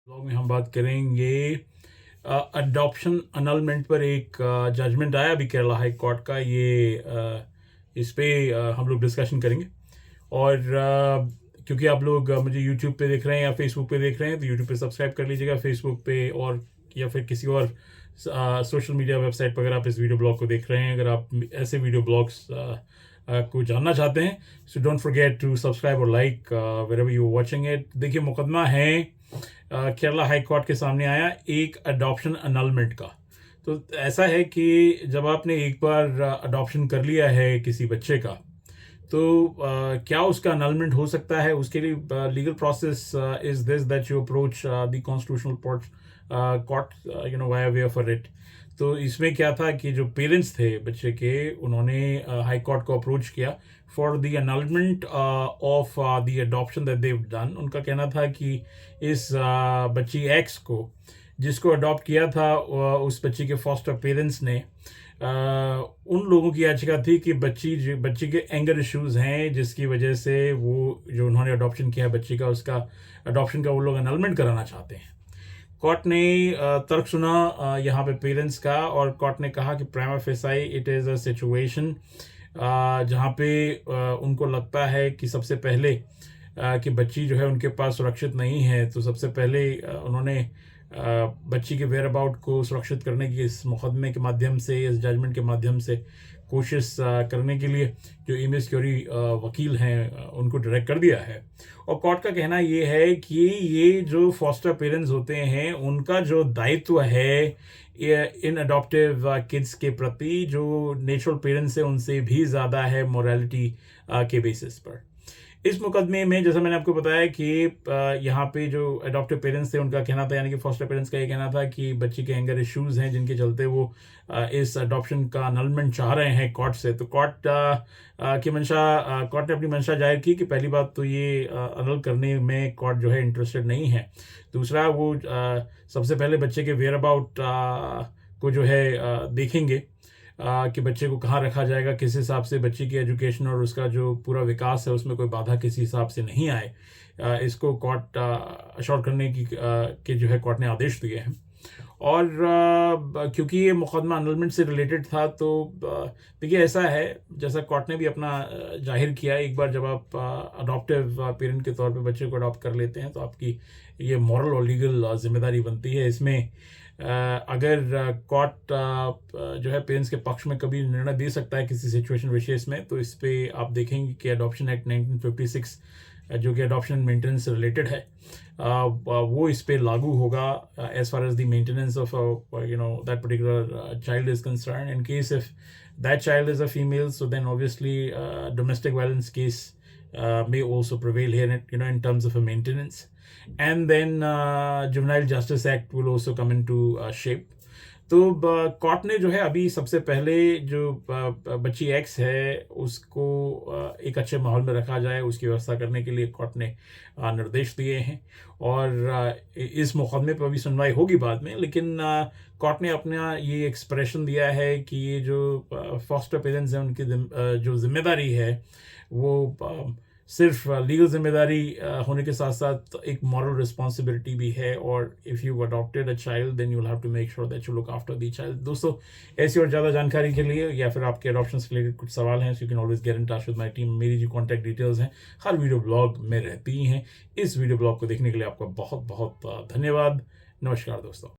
Blog में हम बात करेंगे अडॉप्शन अनलमेंट पर एक जजमेंट आया अभी केरला हाई कोर्ट का। इस पे हम लोग डिस्कशन करेंगे। और क्योंकि आप लोग मुझे यूट्यूब पे देख रहे हैं या फेसबुक पे देख रहे हैं तो यूट्यूब पे सब्सक्राइब कर लीजिएगा, फेसबुक पे और या फिर किसी और सोशल मीडिया वेबसाइट पर अगर आप इस वीडियो ब्लॉग को देख रहे हैं, अगर आप ऐसे वीडियो ब्लॉग्स को जानना चाहते हैं, so don't forget to subscribe और like wherever you watching it. देखिए, मुकदमा है केरला हाई कोर्ट के सामने आया एक अडॉप्शन अनलमेंट का। तो ऐसा है कि जब आपने एक बार अडॉप्शन कर लिया है किसी बच्चे का, तो क्या उसका अनलमेंट हो सकता है? उसके लिए legal process is this that you approach the constitutional court via way for it. तो इसमें क्या था कि जो पेरेंट्स थे बच्चे के, उन्होंने हाई कोर्ट को अप्रोच किया for the अनलमेंट of the adoption that they've done. उनका कहना था कि इस बच्ची एक्स को, जिसको अडॉप्ट किया था, उस बच्ची के फॉस्टर पेरेंट्स ने उन लोगों की याचिका थी कि बच्ची के एंगर इश्यूज हैं, जिसकी वजह से वो जो उन्होंने अडॉप्शन किया है बच्ची का, उसका अडॉप्शन का वो लोग अनलमेंट कराना चाहते हैं। कोर्ट ने तर्क सुना यहाँ पे पेरेंट्स का, और कोर्ट ने कहा कि prima facie it is a situation जहाँ पे उनको लगता है कि सबसे पहले कि बच्ची जो है उनके पास सुरक्षित नहीं है। तो सबसे पहले उन्होंने बच्ची के वेयर अबाउट को सुरक्षित करने की इस मुकदमे के माध्यम से, इस जजमेंट के माध्यम से कोशिश करने के लिए जो इमेज क्यूरी वकील हैं उनको डायरेक्ट कर दिया है। और कोर्ट का कहना ये है कि ये जो फॉस्टर पेरेंट्स होते हैं, उनका जो दायित्व है इन अडॉप्टिव किड्स के प्रति, जो नेचुरल पेरेंट्स हैं उनसे भी ज़्यादा है मोरालिटी के बेसिस पर। इस मुकदमे में जैसा मैंने आपको बताया कि यहाँ पे जो अडॉप्टिव पेरेंट्स थे उनका कहना था, यानी कि फॉस्टर पेरेंट्स का ये कहना था कि बच्ची के एंगर इश्यूज हैं जिनके चलते वो इस अडॉप्शन का अनलमेंट चाह रहे हैं कोर्ट से। तो कोर्ट ने अपनी मंशा जाहिर की कि पहली बात तो ये अनल करने में कोर्ट जो है इंटरेस्टेड नहीं है। दूसरा, वो सबसे पहले बच्चे के वेयर अबाउट को जो है देखेंगे कि बच्चे को कहाँ रखा जाएगा, किस हिसाब से बच्चे की एजुकेशन और उसका जो पूरा विकास है उसमें कोई बाधा किसी हिसाब से नहीं आए। इसको कोर्ट अश्योर करने के जो है कोर्ट ने आदेश दिए हैं। और क्योंकि ये मुकदमा अनलमेंट से रिलेटेड था, तो देखिए ऐसा है, जैसा कोर्ट ने भी अपना जाहिर किया, एक बार जब आप अडॉप्टिव पेरेंट के तौर पे बच्चे को अडॉप्ट कर लेते हैं तो आपकी ये मॉरल और लीगल जिम्मेदारी बनती है। इसमें अगर कोर्ट जो है पेरेंट्स के पक्ष में कभी निर्णय दे सकता है किसी सिचुएशन विशेष में, तो इस पे आप देखेंगे कि अडॉप्शन एक्ट 1956 जो कि अडॉप्शन मेंटेनेंस से रिलेटेड है, वो इस पे लागू होगा as far as the maintenance of that particular child is concern. In case if that child is a female, so then obviously domestic violence case may also prevail here, in terms of a maintenance. And then Juvenile Justice Act will also come into shape. तो court ने जो है अभी सबसे पहले जो बच्ची x है उसको एक अच्छे माहौल में रखा जाए, उसकी व्यवस्था करने के लिए कोर्ट ने निर्देश दिए हैं। और इस मुकदमे पर भी सुनवाई होगी बाद में, लेकिन कोर्ट ने अपना ये एक्सप्रेशन दिया है कि ये जो फॉस्टर पेरेंट्स हैं उनकी जो जिम्मेदारी है वो सिर्फ लीगल जिम्मेदारी होने के साथ साथ एक मॉरल रिस्पॉन्सिबिलिटी भी है। और if you adopted a child then you will have to make sure that you look after the child. दोस्तों, ऐसी और ज़्यादा जानकारी के लिए या फिर आपके अडॉप्शन से रिलेटेड कुछ सवाल हैं, you can always get in touch with my team. मेरी जो कॉन्टैक्ट डिटेल्स हैं हर वीडियो ब्लॉग में रहती हैं। इस वीडियो ब्लॉग को देखने के लिए आपका बहुत बहुत धन्यवाद। नमस्कार दोस्तों।